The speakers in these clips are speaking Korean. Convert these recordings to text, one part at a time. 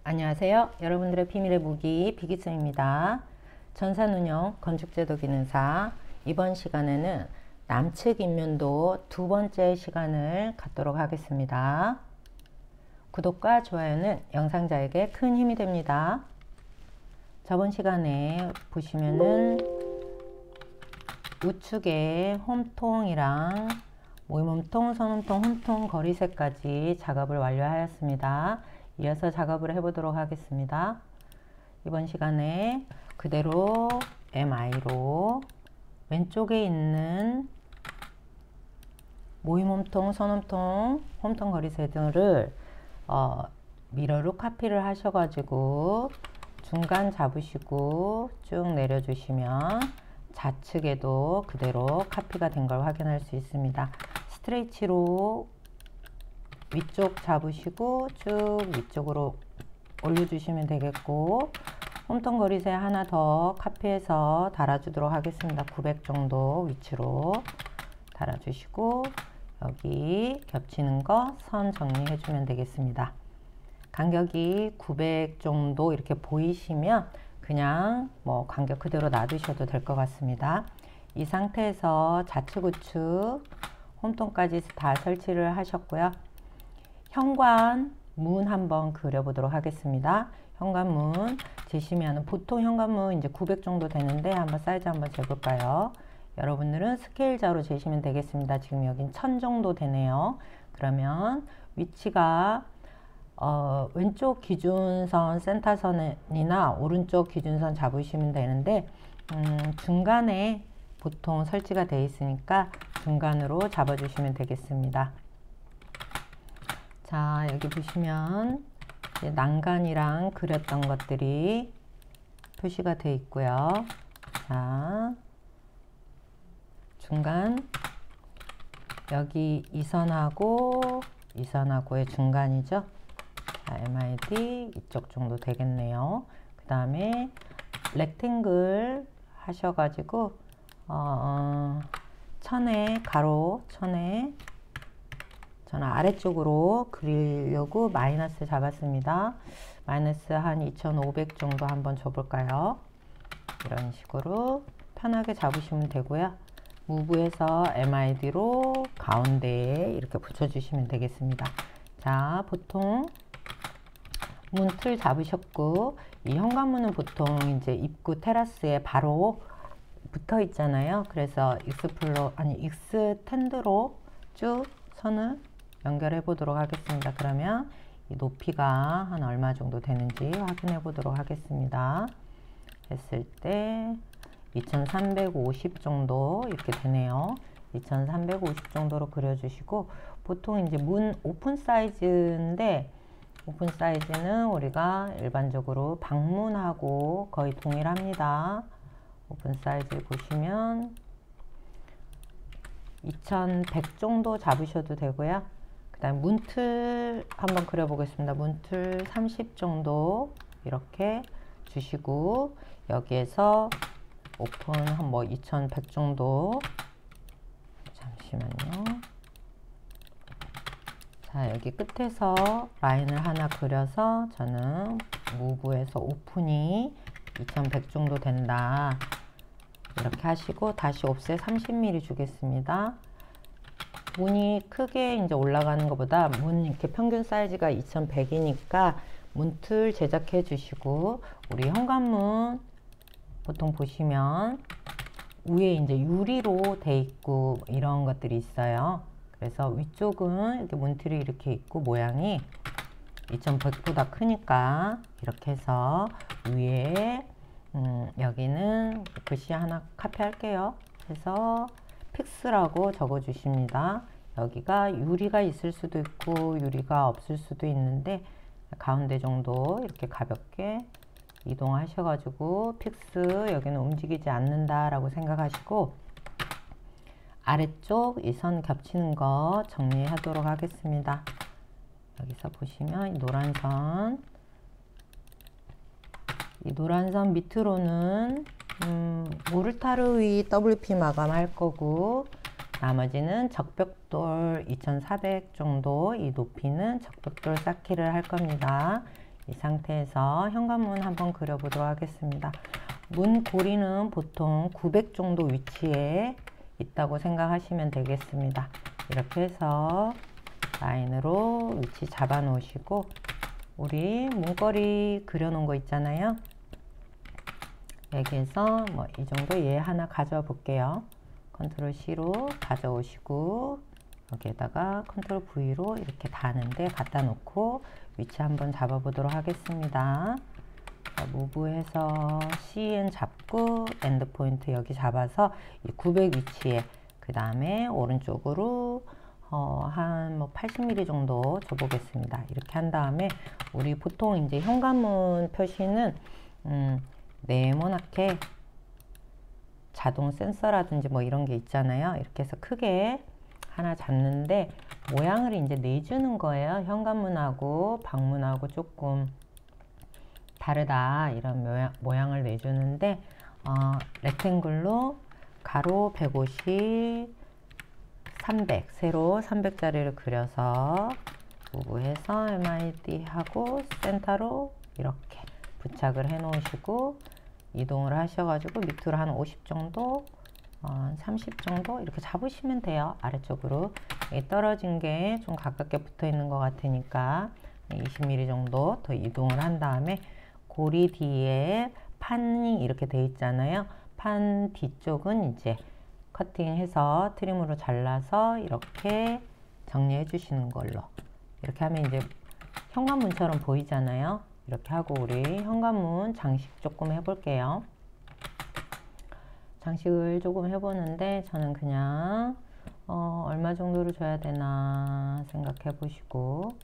안녕하세요. 여러분들의 비밀의 무기 비기쌤입니다. 전산운영 건축제도 기능사 이번 시간에는 남측 인면도 두 번째 시간을 갖도록 하겠습니다. 구독과 좋아요는 영상자에게 큰 힘이 됩니다. 저번 시간에 보시면은 우측에 홈통이랑 모임홈통, 선홈통, 홈통, 거리새까지 작업을 완료하였습니다. 이어서 작업을 해보도록 하겠습니다. 이번 시간에 그대로 MI로 왼쪽에 있는 모임홈통, 선홈통, 홈통, 거리새 등을 미러로 카피를 하셔가지고 중간 잡으시고 쭉 내려주시면 좌측에도 그대로 카피가 된 걸 확인할 수 있습니다. 스트레이치로 위쪽 잡으시고 쭉 위쪽으로 올려주시면 되겠고, 홈통 거리새 하나 더 카피해서 달아주도록 하겠습니다. 900 정도 위치로 달아주시고 여기 겹치는 거 선 정리해 주면 되겠습니다. 간격이 900 정도 이렇게 보이시면 그냥 간격 그대로 놔두셔도 될 것 같습니다. 이 상태에서 좌측 우측 홈통까지 다 설치를 하셨고요. 현관 문 한번 그려보도록 하겠습니다. 현관문 재시면 보통 현관문 이제 900 정도 되는데 한번 사이즈 한번 재볼까요? 여러분들은 스케일자로 재시면 되겠습니다. 지금 여긴 1000 정도 되네요. 그러면 위치가 왼쪽 기준선 센터선이나 오른쪽 기준선 잡으시면 되는데 중간에 보통 설치가 되어 있으니까 중간으로 잡아주시면 되겠습니다. 자, 여기 보시면 이제 난간이랑 그렸던 것들이 표시가 되어 있고요. 자, 중간 여기 이선하고 이선하고의 중간이죠. 자, MID 이쪽 정도 되겠네요. 그 다음에 렉탱글 하셔가지고 천에 가로 천에 저는 아래쪽으로 그리려고 마이너스 잡았습니다. 마이너스 한 2500 정도 한번 줘볼까요? 이런 식으로 편하게 잡으시면 되고요. 무브에서 MID로 가운데에 이렇게 붙여주시면 되겠습니다. 자, 보통 문 틀 잡으셨고, 이 현관문은 보통 이제 입구 테라스에 바로 붙어 있잖아요. 그래서 익스텐드로 쭉 선을 연결해 보도록 하겠습니다. 그러면 이 높이가 한 얼마 정도 되는지 확인해 보도록 하겠습니다. 했을 때 2350 정도 이렇게 되네요. 2350 정도로 그려주시고, 보통 이제 문 오픈 사이즈인데, 오픈 사이즈는 우리가 일반적으로 방문하고 거의 동일합니다. 오픈 사이즈 보시면 2100 정도 잡으셔도 되고요. 그 다음 문틀 한번 그려보겠습니다. 문틀 30 정도 이렇게 주시고, 여기에서 오픈 한 2100 정도, 잠시만요. 자, 여기 끝에서 라인을 하나 그려서 저는 무브에서 오픈이 2100 정도 된다 이렇게 하시고, 다시 옵셋 30mm 주겠습니다. 문이 크게 이제 올라가는 것보다 문 이렇게 평균 사이즈가 2100이니까 문틀 제작해 주시고, 우리 현관문 보통 보시면 위에 이제 유리로 돼 있고 이런 것들이 있어요. 그래서 위쪽은 이렇게 문틀이 이렇게 있고 모양이 2100보다 크니까 이렇게 해서 위에 여기는 글씨 하나 카피할게요. 해서 픽스라고 적어 주십니다. 여기가 유리가 있을 수도 있고 유리가 없을 수도 있는데 가운데 정도 이렇게 가볍게 이동하셔가지고 픽스, 여기는 움직이지 않는다 라고 생각하시고, 아래쪽 이 선 겹치는 거 정리하도록 하겠습니다. 여기서 보시면 이 노란 선 밑으로는 모르타르 위 WP 마감할 거고, 나머지는 적벽돌 2400 정도, 이 높이는 적벽돌 쌓기를 할 겁니다. 이 상태에서 현관문 한번 그려보도록 하겠습니다. 문 고리는 보통 900 정도 위치에 있다고 생각하시면 되겠습니다. 이렇게 해서 라인으로 위치 잡아 놓으시고, 우리 문고리 그려 놓은 거 있잖아요. 여기에서 뭐 이 정도 얘 하나 가져와 볼게요. 컨트롤 C로 가져오시고, 여기에다가 컨트롤 V로 이렇게 다는데 갖다 놓고 위치 한번 잡아 보도록 하겠습니다. 무브해서 CN 잡고 엔드 포인트 여기 잡아서 이 900 위치에, 그 다음에 오른쪽으로 한 뭐 80mm 정도 줘 보겠습니다. 이렇게 한 다음에 우리 보통 이제 현관문 표시는 네모나게 자동 센서라든지 뭐 이런 게 있잖아요. 이렇게 해서 크게 하나 잡는데 모양을 이제 내주는 거예요. 현관문하고 방문하고 조금 다르다, 이런 모양을 내주는데, 렉탱글로 가로 150, 300, 세로 300짜리를 그려서 무브해서 MID 하고 센터로 이렇게 부착을 해 놓으시고, 이동을 하셔가지고 밑으로 한 50 정도, 30 정도 이렇게 잡으시면 돼요. 아래쪽으로 떨어진 게 좀 가깝게 붙어 있는 것 같으니까 20mm 정도 더 이동을 한 다음에, 고리 뒤에 판이 이렇게 돼 있잖아요. 판 뒤쪽은 이제 커팅해서 트림으로 잘라서 이렇게 정리해 주시는 걸로. 이렇게 하면 이제 현관문처럼 보이잖아요. 이렇게 하고 우리 현관문 장식 조금 해볼게요. 장식을 조금 해보는데, 저는 그냥 얼마 정도로 줘야 되나 생각해 보시고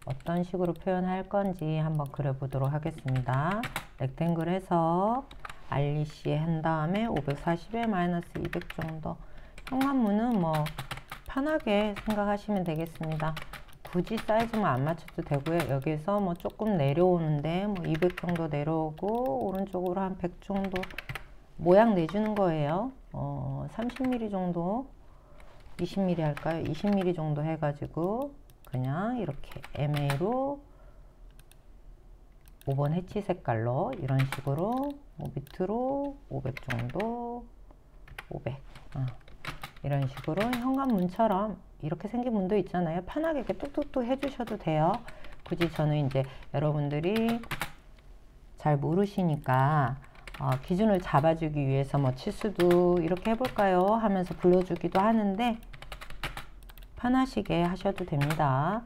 어떤 식으로 표현할 건지 한번 그려보도록 하겠습니다. 렉탱글 해서 REC 한 다음에 540에 마이너스 200 정도. 현관문은 뭐 편하게 생각하시면 되겠습니다. 굳이 사이즈만 안 맞춰도 되고요. 여기서 뭐 조금 내려오는데 뭐 200 정도 내려오고, 오른쪽으로 한 100 정도 모양 내주는 거예요. 30mm 정도, 20mm 할까요? 20mm 정도 해가지고 그냥 이렇게 MA로 5번 해치 색깔로 이런 식으로 밑으로 500 정도, 500 이런 식으로 현관문처럼 이렇게 생긴 문도 있잖아요. 편하게 이렇게 뚝뚝뚝 해주셔도 돼요. 굳이 저는 이제 여러분들이 잘 모르시니까 기준을 잡아주기 위해서 뭐 치수도 이렇게 해볼까요 하면서 불러주기도 하는데, 편하시게 하셔도 됩니다.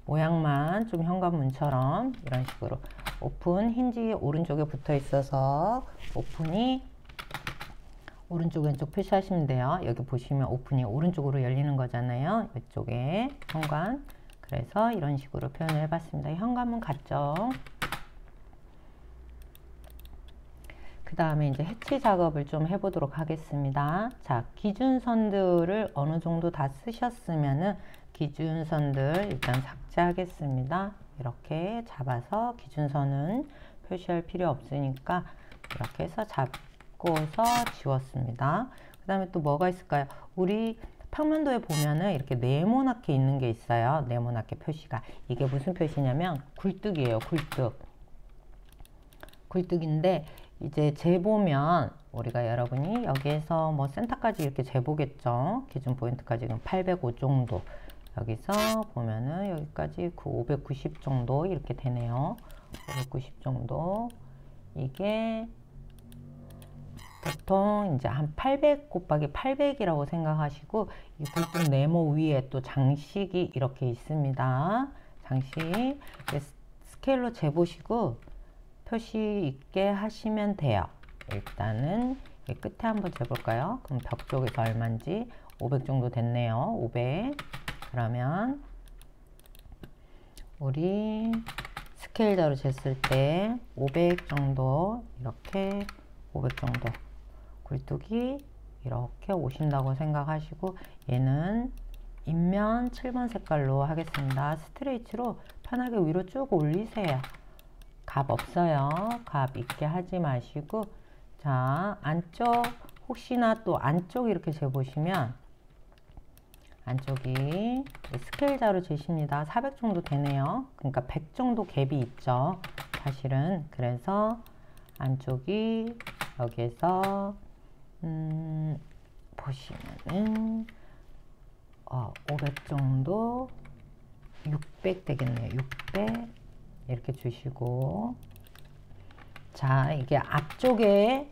모양만 좀 현관문처럼 이런 식으로 오픈 힌지 오른쪽에 붙어 있어서 오픈이 오른쪽 왼쪽 표시하시면 돼요. 여기 보시면 오픈이 오른쪽으로 열리는 거잖아요. 이쪽에 현관. 그래서 이런 식으로 표현을 해봤습니다. 현관문 같죠? 그 다음에 이제 해치 작업을 좀 해보도록 하겠습니다. 자, 기준선들을 어느 정도 다 쓰셨으면은 기준선들 일단 삭제하겠습니다. 이렇게 잡아서 기준선은 표시할 필요 없으니까 이렇게 해서 잡고서 지웠습니다. 그 다음에 또 뭐가 있을까요? 우리 평면도에 보면은 이렇게 네모나게 있는 게 있어요. 네모나게 표시가. 이게 무슨 표시냐면 굴뚝이에요. 굴뚝. 굴뚝인데, 이제 재보면 우리가 여러분이 여기에서 뭐 센터까지 이렇게 재보겠죠. 기준 포인트까지 805 정도. 여기서 보면은 여기까지 590 정도 이렇게 되네요. 590 정도. 이게 보통 이제 한 800 곱하기 800이라고 생각하시고, 이 굴뚝 네모 위에 또 장식이 이렇게 있습니다. 장식. 스케일로 재보시고 표시 있게 하시면 돼요. 일단은 이 끝에 한번 재볼까요? 그럼 벽 쪽에서 얼마인지 500 정도 됐네요. 500. 그러면 우리 스케일자로 쟀을 때 500 정도, 이렇게 500 정도 굴뚝이 이렇게 오신다고 생각하시고, 얘는 인면 7번 색깔로 하겠습니다. 스트레이트로 편하게 위로 쭉 올리세요. 갑 없어요. 갑 있게 하지 마시고, 자, 안쪽 혹시나 또 안쪽 이렇게 재보시면 안쪽이 스케일 자로 재십니다. 400 정도 되네요. 그러니까 100 정도 갭이 있죠. 사실은. 그래서 안쪽이 여기에서 보시면은 500 정도 600 되겠네요. 600 이렇게 주시고, 자, 이게 앞쪽에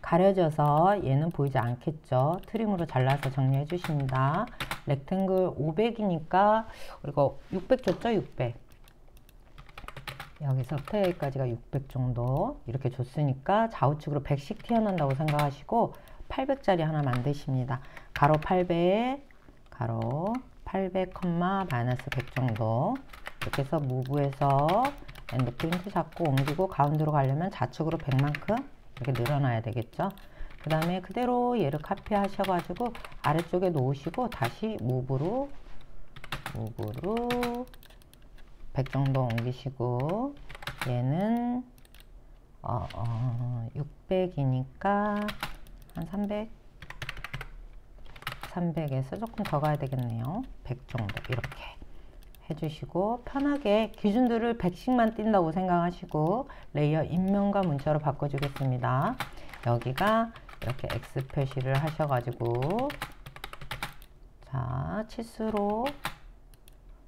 가려져서 얘는 보이지 않겠죠. 트림으로 잘라서 정리해 주십니다. 렉탱글 500이니까 우리가 600 줬죠. 600 여기서부터 여기까지가 600 정도 이렇게 줬으니까 좌우측으로 100씩 튀어나온다고 생각하시고 800짜리 하나 만드십니다. 가로 800 가로 800, 마이너스 100 정도. 이렇게 해서 무브에서 엔드 포인트 잡고 옮기고 가운데로 가려면 좌측으로 100만큼 이렇게 늘어나야 되겠죠. 그 다음에 그대로 얘를 카피 하셔가지고 아래쪽에 놓으시고 다시 무브로 100 정도 옮기시고, 얘는 600이니까 한 300에서 조금 더 가야 되겠네요. 100 정도 이렇게 해주시고, 편하게 기준들을 100씩만 띈다고 생각하시고 레이어 인면과 문자로 바꿔주겠습니다. 여기가 이렇게 X 표시를 하셔가지고, 자, 치수로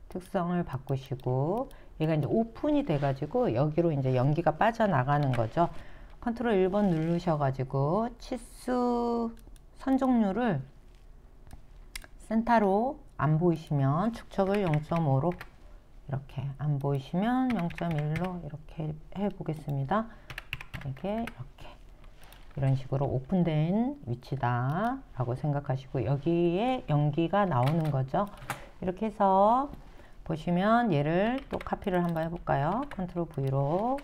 특성을 바꾸시고, 얘가 이제 오픈이 돼가지고 여기로 이제 연기가 빠져나가는 거죠. 컨트롤 1번 누르셔가지고 치수 선 종류를 센터로 안 보이시면 축척을 0.5로 이렇게, 안 보이시면 0.1로 이렇게 해 보겠습니다. 이게 이렇게 이런 식으로 오픈된 위치다 라고 생각하시고 여기에 연기가 나오는 거죠. 이렇게 해서 보시면 얘를 또 카피를 한번 해볼까요? 컨트롤 V로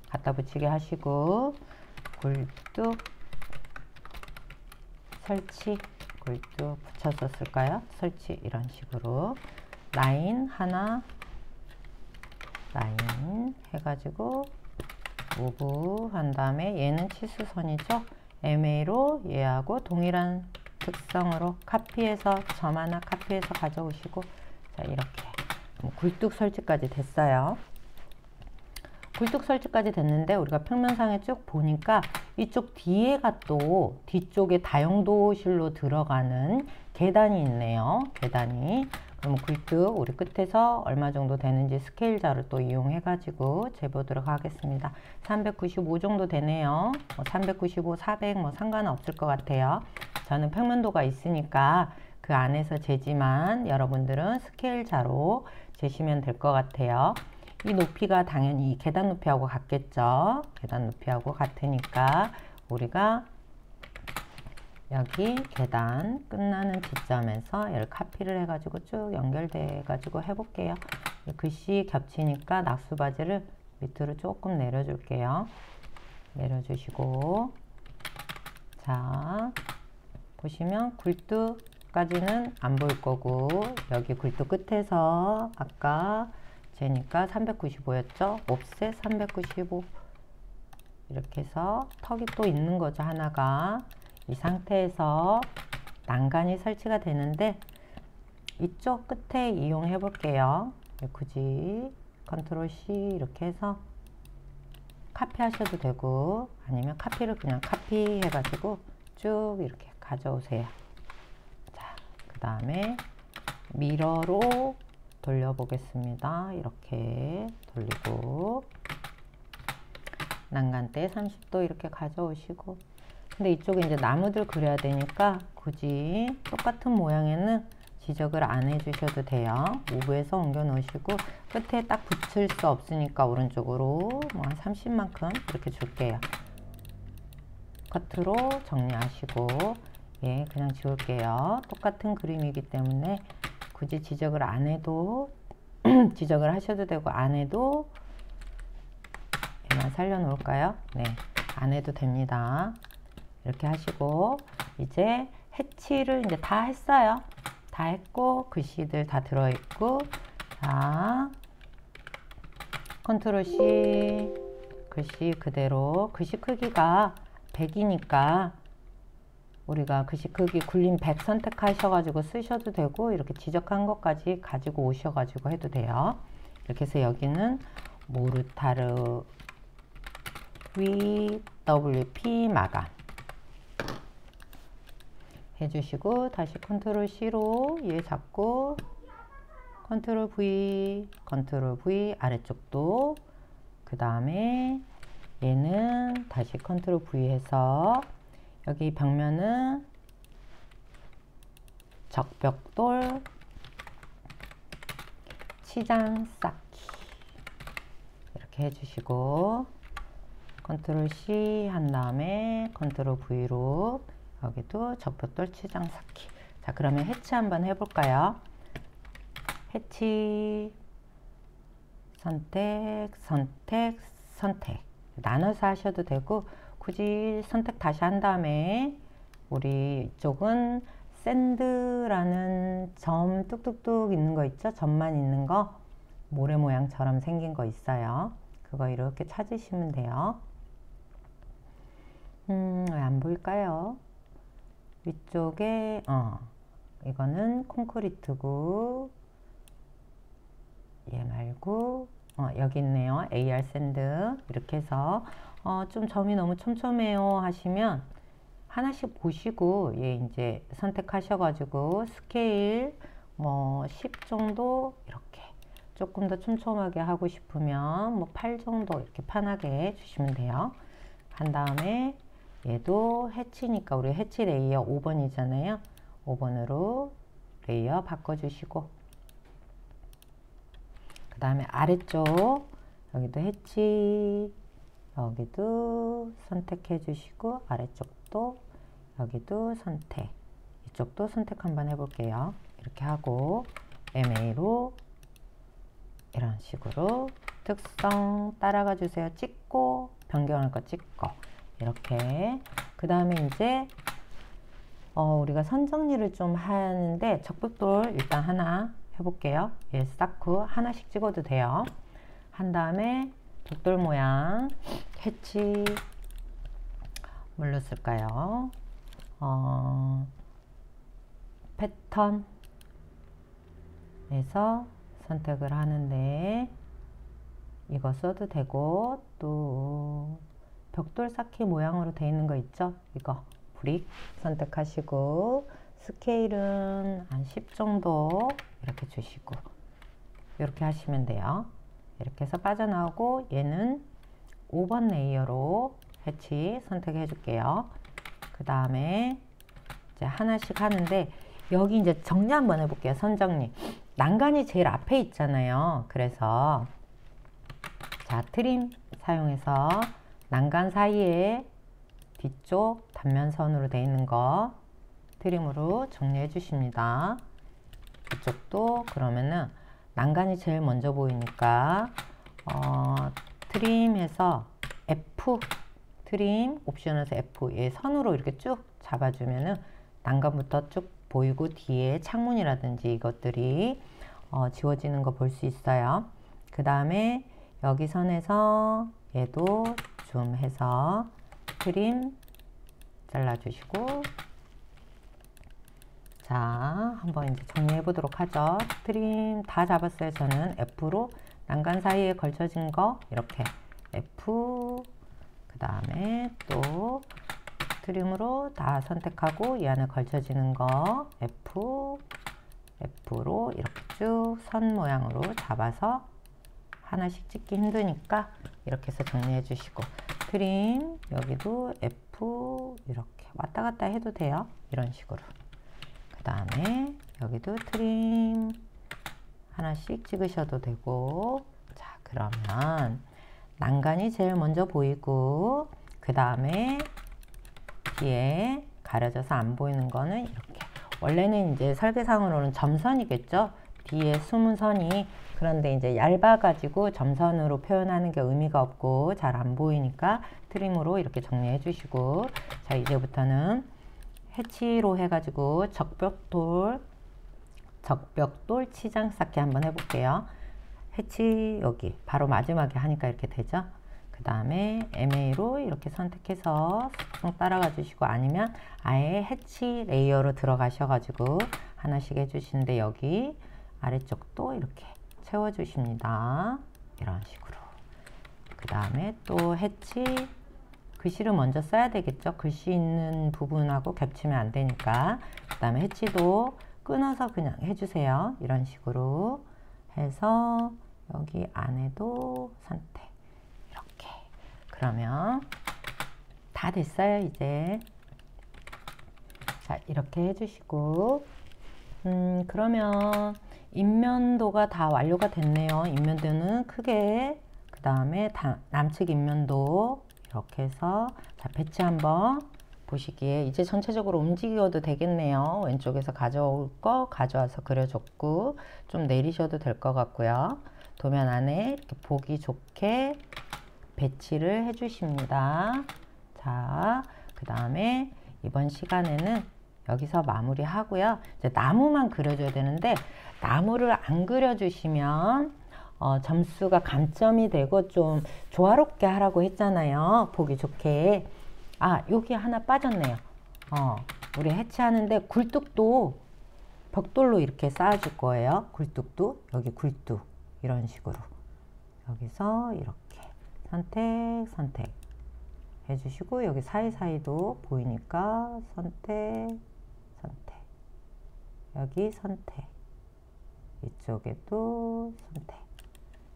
갖다 붙이게 하시고, 굴뚝 설치, 굴뚝 붙여서 쓸까요? 설치, 이런 식으로 라인 하나, 라인 해가지고 무브 한 다음에 얘는 치수선이죠. MA로 얘하고 동일한 특성으로 카피해서 점 하나 카피해서 가져오시고, 자, 이렇게 굴뚝 설치까지 됐어요. 굴뚝 설치까지 됐는데 우리가 평면상에 쭉 보니까 이쪽 뒤에가 또 뒤쪽에 다용도실로 들어가는 계단이 있네요. 계단이. 그럼 굴뚝 우리 끝에서 얼마 정도 되는지 스케일 자를 또 이용해 가지고 재보도록 하겠습니다. 395 정도 되네요. 395, 400 뭐 상관은 없을 것 같아요. 저는 평면도가 있으니까 그 안에서 재지만 여러분들은 스케일 자로 재시면 될 것 같아요. 이 높이가 당연히 이 계단 높이하고 같겠죠. 계단 높이하고 같으니까 우리가 여기 계단 끝나는 지점에서 얘를 카피를 해가지고 쭉 연결돼 가지고 해볼게요. 글씨 겹치니까 낙수바지를 밑으로 조금 내려줄게요. 내려주시고, 자, 보시면 굴뚝까지는 안 보일 거고, 여기 굴뚝 끝에서 아까 재니까 395였죠. 옵셋 395 이렇게 해서 턱이 또 있는 거죠. 하나가. 이 상태에서 난간이 설치가 되는데 이쪽 끝에 이용해 볼게요. 굳이 컨트롤 C 이렇게 해서 카피 하셔도 되고, 아니면 카피를 그냥 카피 해가지고 쭉 이렇게 가져오세요. 자, 그 다음에 미러로 돌려보겠습니다. 이렇게 돌리고 난간대 30도 이렇게 가져오시고, 근데 이쪽에 이제 나무들 그려야 되니까 굳이 똑같은 모양에는 지적을 안 해주셔도 돼요. 무브에서 옮겨 놓으시고 끝에 딱 붙일 수 없으니까 오른쪽으로 뭐 한 30만큼 이렇게 줄게요. 커트로 정리하시고, 예, 그냥 지울게요. 똑같은 그림이기 때문에 굳이 지적을 안 해도 지적을 하셔도 되고, 안 해도 얘만 살려놓을까요? 네, 안 해도 됩니다. 이렇게 하시고 이제 해치를 이제 다 했어요. 다 했고 글씨들 다 들어있고, 자, 컨트롤 C, 글씨 그대로, 글씨 크기가 100이니까 우리가 글씨 굴림 100 선택하셔가지고 쓰셔도 되고, 이렇게 지적한 것까지 가지고 오셔가지고 해도 돼요. 이렇게 해서 여기는 모르타르 WP 마감 해주시고, 다시 컨트롤 C로 얘 잡고 컨트롤 V 아래쪽도, 그 다음에 얘는 다시 컨트롤 V 해서 여기 벽면은 적벽돌 치장 쌓기 이렇게 해주시고, 컨트롤 C 한 다음에 컨트롤 V로 여기도 적벽돌 치장 쌓기. 자, 그러면 해치 한번 해볼까요? 해치 선택 나눠서 하셔도 되고, 굳이 선택 다시 한 다음에 우리 이쪽은 샌드라는 점 뚝뚝뚝 있는 거 있죠? 점만 있는 거, 모래 모양처럼 생긴 거 있어요. 그거 이렇게 찾으시면 돼요. 왜 안 보일까요? 위쪽에 이거는 콘크리트고, 얘 말고 여기 있네요. AR 샌드. 이렇게 해서 좀 점이 너무 촘촘해요 하시면 하나씩 보시고, 얘 이제 선택하셔가지고 스케일 뭐 10 정도 이렇게 조금 더 촘촘하게 하고 싶으면 뭐 8 정도 이렇게 편하게 해주시면 돼요. 한 다음에 얘도 해치니까 우리 해치 레이어 5번이잖아요. 5번으로 레이어 바꿔주시고, 그 다음에 아래쪽 여기도 해치, 여기도 선택해 주시고, 아래쪽도 여기도 선택, 이쪽도 선택 한번 해볼게요. 이렇게 하고 MA로 이런 식으로 특성 따라가 주세요. 찍고 변경할 거 찍고 이렇게. 그 다음에 이제 우리가 선 정리를 좀 하는데, 적벽돌 일단 하나 해볼게요. 얘 쌓고 하나씩 찍어도 돼요. 한 다음에 벽돌 모양 해치 뭘로 쓸까요? 패턴에서 선택을 하는데 이거 써도 되고, 또 벽돌 쌓기 모양으로 되어 있는 거 있죠? 이거 브릭 선택하시고, 스케일은 한 10 정도 이렇게 주시고 이렇게 하시면 돼요. 이렇게 해서 빠져나오고, 얘는 5번 레이어로 해치 선택해 줄게요. 그 다음에 이제 하나씩 하는데, 여기 이제 정리 한번 해볼게요. 선 정리. 난간이 제일 앞에 있잖아요. 그래서 자, 트림 사용해서 난간 사이에 뒤쪽 단면선으로 되어 있는 거 트림으로 정리해 주십니다. 이쪽도 그러면은 난간이 제일 먼저 보이니까 트림해서 F, 트림 옵션에서 F, 얘 선으로 이렇게 쭉 잡아주면은 난간부터 쭉 보이고, 뒤에 창문이라든지 이것들이 지워지는 거 볼 수 있어요. 그 다음에 여기 선에서 얘도 줌해서 트림 잘라주시고, 자, 한번 이제 정리해 보도록 하죠. 트림 다 잡았어요. 저는 F로 난간 사이에 걸쳐진 거 이렇게 F, 그 다음에 또 트림으로 다 선택하고 이 안에 걸쳐지는 거 F, F로 이렇게 쭉 선 모양으로 잡아서 하나씩 찍기 힘드니까 이렇게 해서 정리해 주시고, 트림 여기도 F 이렇게 왔다 갔다 해도 돼요. 이런 식으로. 그 다음에 여기도 트림 하나씩 찍으셔도 되고. 자, 그러면 난간이 제일 먼저 보이고, 그 다음에 뒤에 가려져서 안 보이는 거는 이렇게, 원래는 이제 설계상으로는 점선이겠죠. 뒤에 숨은 선이. 그런데 이제 얇아가지고 점선으로 표현하는 게 의미가 없고 잘 안 보이니까 트림으로 이렇게 정리해 주시고, 자, 이제부터는 해치로 해가지고 적벽돌 치장 쌓기 한번 해볼게요. 해치 여기 바로 마지막에 하니까 이렇게 되죠. 그 그 다음에 MA로 이렇게 선택해서 쑥쑥 따라가 주시고, 아니면 아예 해치 레이어로 들어가셔가지고 하나씩 해주시는데, 여기 아래쪽도 이렇게 채워주십니다. 이런 식으로. 그 다음에 또 해치, 글씨를 먼저 써야 되겠죠. 글씨 있는 부분하고 겹치면 안 되니까. 그 다음에 해치도 끊어서 그냥 해주세요. 이런 식으로 해서 여기 안에도 선택. 이렇게. 그러면 다 됐어요, 이제. 자, 이렇게 해주시고, 그러면 인면도가 다 완료가 됐네요. 인면도는 크게, 그 다음에 남측 인면도 이렇게 해서, 자, 배치 한번 보시기에 이제 전체적으로 움직여도 되겠네요. 왼쪽에서 가져올 거 가져와서 그려줬고, 좀 내리셔도 될 것 같고요. 도면 안에 이렇게 보기 좋게 배치를 해 주십니다. 자, 그 다음에 이번 시간에는 여기서 마무리 하고요. 이제 나무만 그려줘야 되는데, 나무를 안 그려주시면 점수가 감점이 되고 좀 조화롭게 하라고 했잖아요. 보기 좋게. 아, 여기 하나 빠졌네요. 우리 해체하는데 굴뚝도 벽돌로 이렇게 쌓아줄 거예요. 굴뚝도 여기 굴뚝 이런 식으로 여기서 이렇게 선택 해주시고, 여기 사이사이도 보이니까 선택 여기 선택, 이쪽에도 선택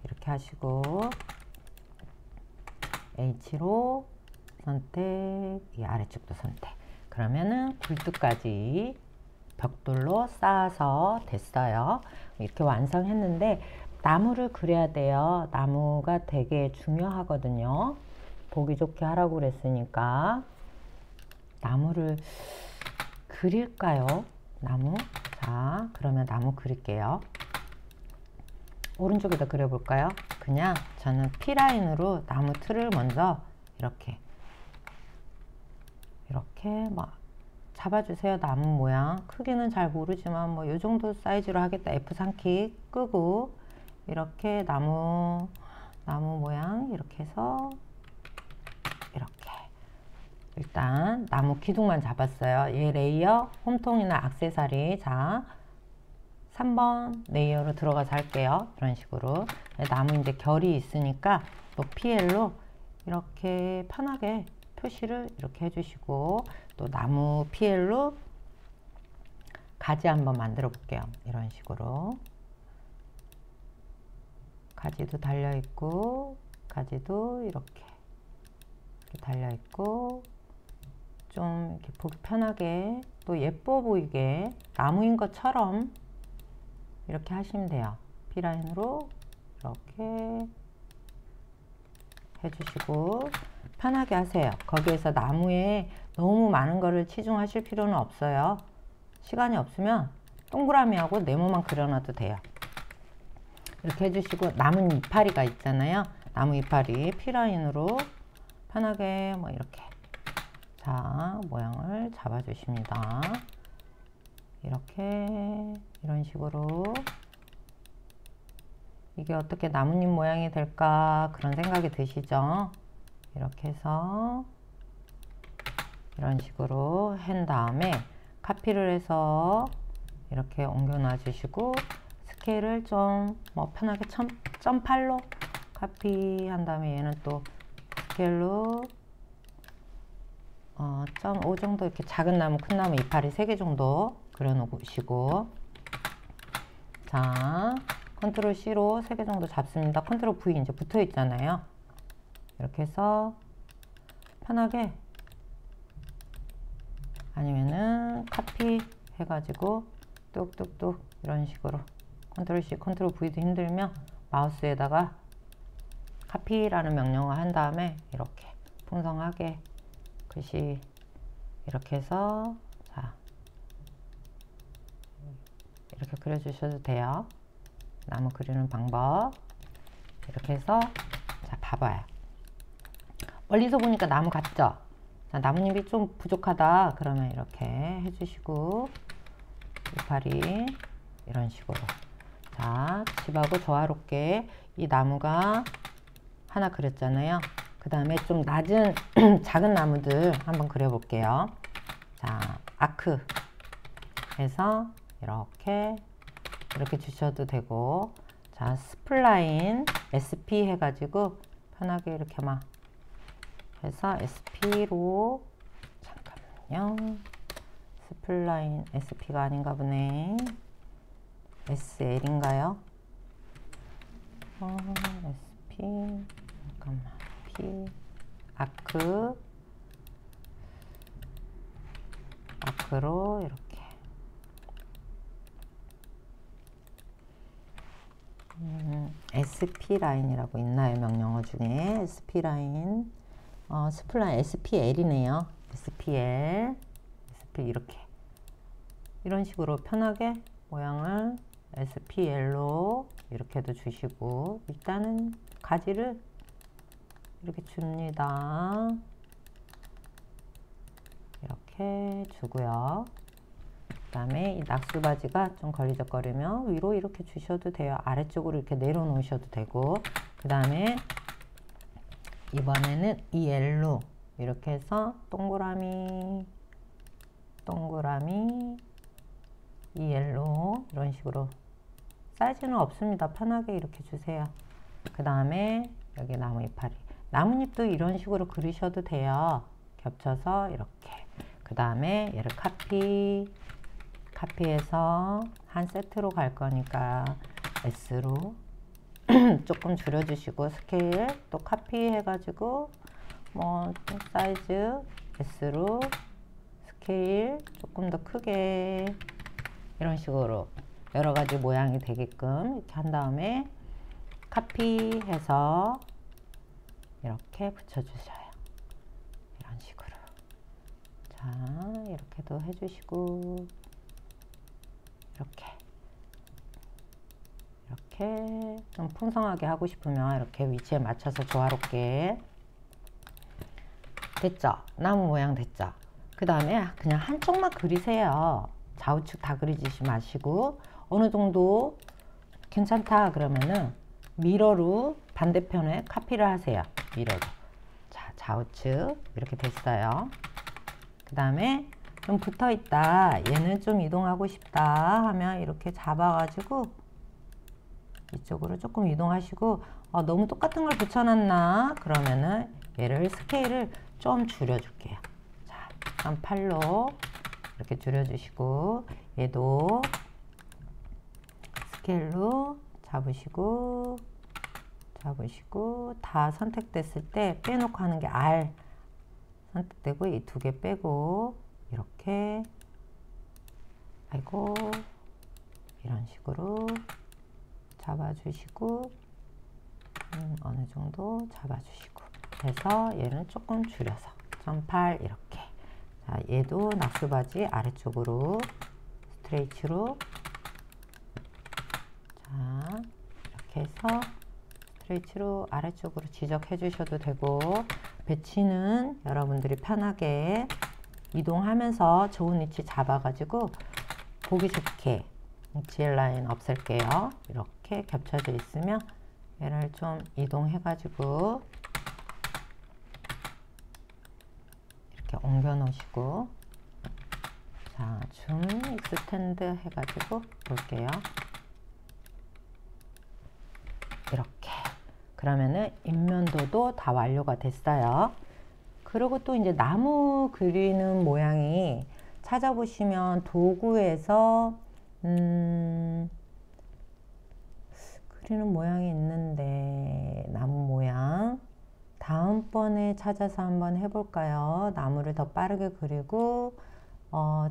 이렇게 하시고, H로 선택, 이 아래쪽도 선택. 그러면은 굴뚝까지 벽돌로 쌓아서 됐어요. 이렇게 완성했는데, 나무를 그려야 돼요. 나무가 되게 중요하거든요. 보기 좋게 하라고 그랬으니까 나무를 그릴까요? 나무? 자, 그러면 나무 그릴게요. 오른쪽에다 그려볼까요? 그냥 저는 P라인으로 나무 틀을 먼저 이렇게 막 잡아주세요. 나무 모양 크기는 잘 모르지만 뭐 요 정도 사이즈로 하겠다. F3키 끄고 이렇게 나무 모양 이렇게 해서 이렇게 일단 나무 기둥만 잡았어요. 얘 레이어, 홈통이나 액세서리. 자, 3번 레이어로 들어가서 할게요. 이런 식으로. 나무 이제 결이 있으니까 또 PL로 이렇게 편하게 표시를 이렇게 해주시고, 또 나무 PL로 가지 한번 만들어 볼게요. 이런 식으로. 가지도 달려있고, 가지도 이렇게 달려있고, 좀 이렇게 보기 편하게 또 예뻐 보이게 나무인 것처럼 이렇게 하시면 돼요. B라인으로 이렇게 해주시고 편하게 하세요. 거기에서 나무에 너무 많은 거를 치중하실 필요는 없어요. 시간이 없으면 동그라미하고 네모만 그려놔도 돼요. 이렇게 해주시고, 나무 이파리가 있잖아요. 나무 이파리 P라인으로 편하게 뭐 이렇게, 자, 모양을 잡아주십니다. 이렇게 이런 식으로. 이게 어떻게 나뭇잎 모양이 될까 그런 생각이 드시죠? 이렇게 해서 이런 식으로 한 다음에 카피를 해서 이렇게 옮겨 놔 주시고, 스케일을 좀 뭐 편하게 0.8로 카피한 다음에 얘는 또 스케일로 0.5 정도 이렇게 작은 나무, 큰 나무 이파리 3개 정도 그려 놓으시고, 자, 컨트롤 C로 3개 정도 잡습니다. 컨트롤 V 이제 붙어 있잖아요. 이렇게 해서 편하게, 아니면은 카피 해가지고 뚝뚝뚝 이런 식으로 컨트롤 C, 컨트롤 V도 힘들면 마우스에다가 카피라는 명령을 한 다음에 이렇게 풍성하게 글씨 이렇게 해서, 자, 이렇게 그려주셔도 돼요. 나무 그리는 방법. 이렇게 해서, 자, 봐봐요. 멀리서 보니까 나무 같죠? 자, 나뭇잎이 좀 부족하다 그러면 이렇게 해주시고, 이파리 이런 식으로. 자, 집하고 조화롭게 이 나무가 하나 그렸잖아요. 그 다음에 좀 낮은 작은 나무들 한번 그려볼게요. 자, 아크 해서 이렇게 주셔도 되고, 자, 스플라인 SP 해가지고 편하게 이렇게 막 해서 SP로, 잠깐만요. 스플라인 SP가 아닌가 보네. SL인가요? SP, 잠깐만, P, 아크로 이렇게. SP 라인이라고 있나요? 명령어 중에 SP 라인, 스플라인 SPL이네요. SPL, SP 이렇게 이런 식으로 편하게 모양을 SPL로 이렇게도 주시고, 일단은 가지를 이렇게 줍니다. 이렇게 주고요. 그 다음에 이 낙수바지가 좀 걸리적거리면 위로 이렇게 주셔도 돼요. 아래쪽으로 이렇게 내려놓으셔도 되고, 그 다음에 이번에는 이 L로 이렇게 해서 동그라미 이 L로 이런 식으로, 사이즈는 없습니다. 편하게 이렇게 주세요. 그 다음에 여기 나무 이파리, 나뭇잎도 이런 식으로 그리셔도 돼요. 겹쳐서 이렇게. 그 다음에 얘를 카피해서 한 세트로 갈 거니까 S로 조금 줄여주시고, 스케일 또 카피해가지고 뭐 사이즈 S로 스케일 조금 더 크게, 이런 식으로 여러 가지 모양이 되게끔 이렇게 한 다음에 카피해서 이렇게 붙여주셔요. 이런 식으로. 자, 이렇게도 해주시고, 이렇게 좀 풍성하게 하고 싶으면 이렇게 위치에 맞춰서 조화롭게. 됐죠? 나무 모양 됐죠? 그 다음에 그냥 한쪽만 그리세요. 좌우측 다 그리지 마시고, 어느 정도 괜찮다 그러면은 미러로 반대편에 카피를 하세요. 미러로. 자, 좌우측 이렇게 됐어요. 그 다음에 좀 붙어 있다, 얘는 좀 이동하고 싶다 하면 이렇게 잡아가지고 이쪽으로 조금 이동하시고, 너무 똑같은 걸 붙여놨나 그러면은 얘를 스케일을 좀 줄여줄게요. 자, 한 8로 이렇게 줄여주시고, 얘도 스케일로 잡으시고 다 선택됐을 때 빼놓고 하는 게 R 선택되고, 이 두 개 빼고 이렇게, 아이고, 이런 식으로 잡아주시고, 어느 정도 잡아주시고 해서 얘는 조금 줄여서 0.8 이렇게. 자, 얘도 낙수바지 아래쪽으로 스트레이치로, 자, 이렇게 해서 스트레이치로 아래쪽으로 지적해 주셔도 되고, 배치는 여러분들이 편하게 이동하면서 좋은 위치 잡아가지고 보기 좋게 GL 라인 없앨게요. 이렇게 겹쳐져 있으면 얘를 좀 이동해가지고 이렇게 옮겨 놓으시고, 자, 줌 익스텐드 해가지고 볼게요. 이렇게. 그러면은 인면도도 다 완료가 됐어요. 그리고 또 이제 나무 그리는 모양이 찾아보시면 도구에서 그리는 모양이 있는데, 나무 모양 다음번에 찾아서 한번 해볼까요? 나무를 더 빠르게 그리고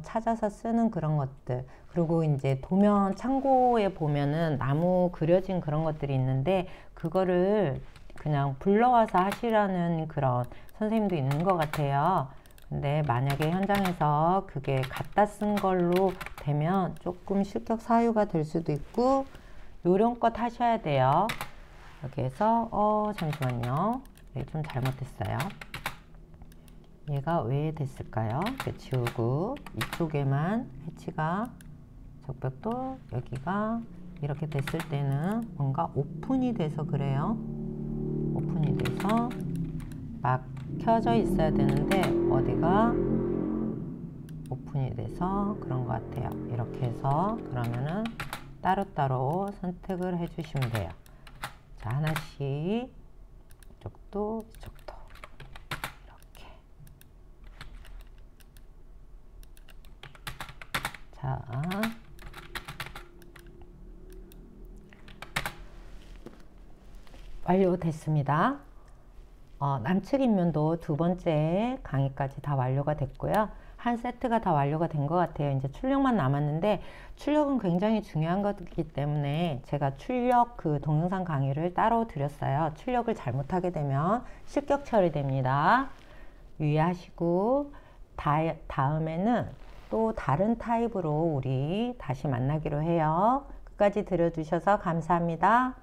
찾아서 쓰는 그런 것들. 그리고 이제 도면 창고에 보면은 나무 그려진 그런 것들이 있는데, 그거를 그냥 불러와서 하시라는 그런 선생님도 있는 것 같아요. 근데 만약에 현장에서 그게 갖다 쓴 걸로 되면 조금 실격 사유가 될 수도 있고, 요령껏 하셔야 돼요. 여기에서 잠시만요. 네, 좀 잘못됐어요. 얘가 왜 됐을까요? 이렇게 지우고 이쪽에만 해치가, 적벽도 여기가 이렇게 됐을 때는 뭔가 오픈이 돼서 그래요. 오픈이 돼서 막혀져 있어야 되는데 어디가 오픈이 돼서 그런 것 같아요. 이렇게 해서 그러면은 따로따로 선택을 해주시면 돼요. 자, 하나씩 이쪽도 이쪽도 이렇게. 자, 완료됐습니다. 남측 인면도 두 번째 강의까지 다 완료가 됐고요. 한 세트가 다 완료가 된 것 같아요. 이제 출력만 남았는데, 출력은 굉장히 중요한 것이기 때문에 제가 출력 그 동영상 강의를 따로 드렸어요. 출력을 잘못하게 되면 실격 처리됩니다. 유의하시고, 다음에는 또 다른 타입으로 우리 다시 만나기로 해요. 끝까지 들어주셔서 감사합니다.